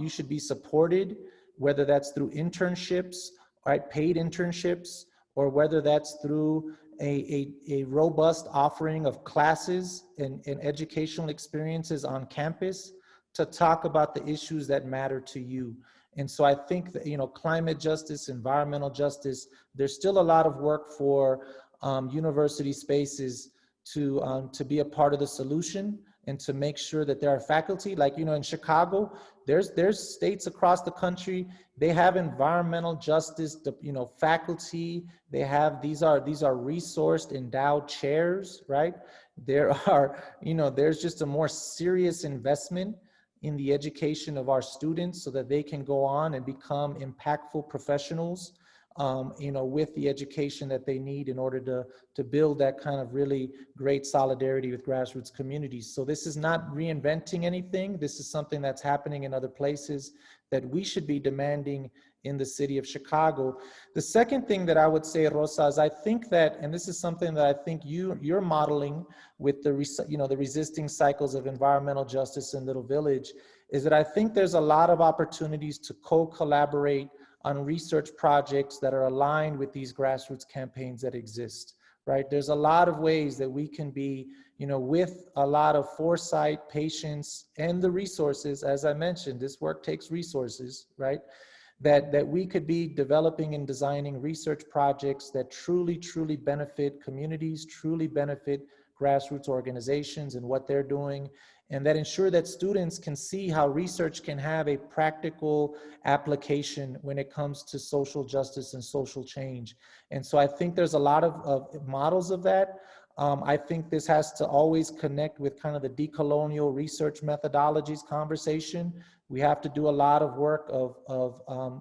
you should be supported, whether that's through internships, right? Paid internships, or whether that's through a robust offering of classes and educational experiences on campus to talk about the issues that matter to you. And so I think that, you know, climate justice, environmental justice, there's still a lot of work for university spaces to be a part of the solution and to make sure that there are faculty, like, you know, in Chicago, there's states across the country, they have environmental justice, you know, faculty, they have, these are resourced, endowed chairs, right? There are, you know, there's just a more serious investment in the education of our students so that they can go on and become impactful professionals, you know, with the education that they need in order to build that kind of really great solidarity with grassroots communities. So this is not reinventing anything. This is something that's happening in other places that we should be demanding in the city of Chicago. The second thing that I would say, Rosa, is I think that, and this is something that I think you're modeling with the, you know, the resisting cycles of environmental justice in Little Village, is that I think there's a lot of opportunities to co-collaborate on research projects that are aligned with these grassroots campaigns that exist, right? There's a lot of ways that we can be, you know, with a lot of foresight, patience, and the resources, as I mentioned, this work takes resources, right? That we could be developing and designing research projects that truly, truly benefit communities, truly benefit grassroots organizations and what they're doing, and that ensure that students can see how research can have a practical application when it comes to social justice and social change. And so I think there's a lot of models of that. I think this has to always connect with kind of the decolonial research methodologies conversation. We have to do a lot of work of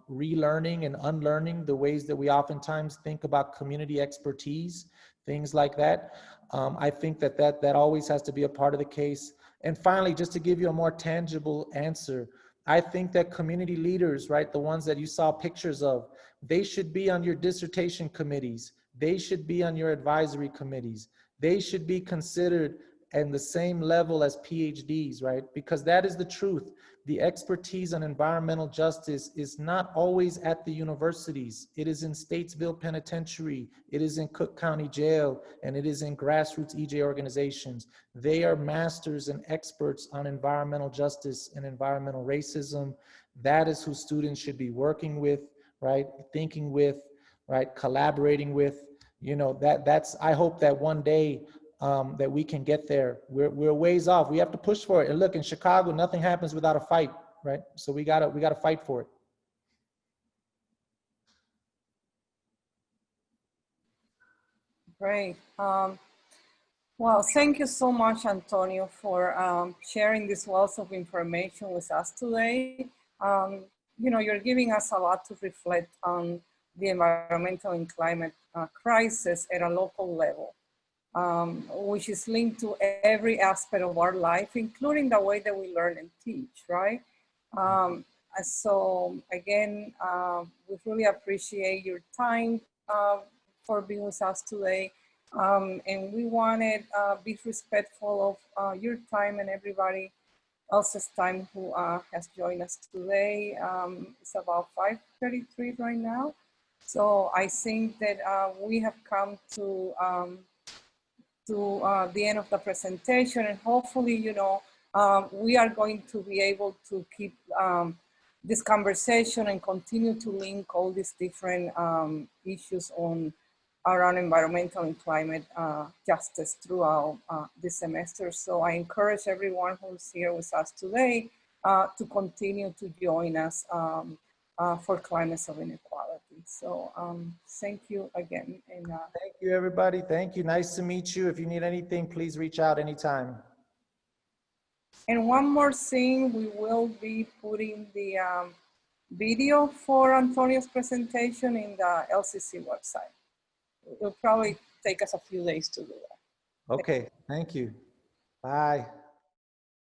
relearning and unlearning the ways that we oftentimes think about community expertise, things like that. I think that always has to be a part of the case. And finally, just to give you a more tangible answer, I think that community leaders, right, the ones that you saw pictures of, they should be on your dissertation committees. They should be on your advisory committees. They should be considered at the same level as PhDs, right? Because that is the truth. The expertise on environmental justice is not always at the universities. It is in Statesville Penitentiary, it is in Cook County Jail, and it is in grassroots EJ organizations. They are masters and experts on environmental justice and environmental racism. That is who students should be working with, right? Thinking with, right? Collaborating with. You know, that's, I hope that one day that we can get there. We're ways off. We have to push for it. And look, in Chicago, nothing happens without a fight, right? So we gotta fight for it. Great. Well, thank you so much, Antonio, for sharing this wealth of information with us today. You know, you're giving us a lot to reflect on the environmental and climate crisis at a local level, which is linked to every aspect of our life, including the way that we learn and teach, right? So again, we really appreciate your time for being with us today. And we wanted to be respectful of your time and everybody else's time who has joined us today. It's about 5:33 right now. So I think that we have come to the end of the presentation, and hopefully, you know, we are going to be able to keep this conversation and continue to link all these different issues around environmental and climate justice throughout this semester. So I encourage everyone who's here with us today to continue to join us for Climates of Inequality. So thank you again. And thank you, everybody. Thank you. Nice to meet you. If you need anything, please reach out anytime. And one more thing, we will be putting the video for Antonio's presentation in the LCC website. It will probably take us a few days to do that. Okay, thank you. Bye.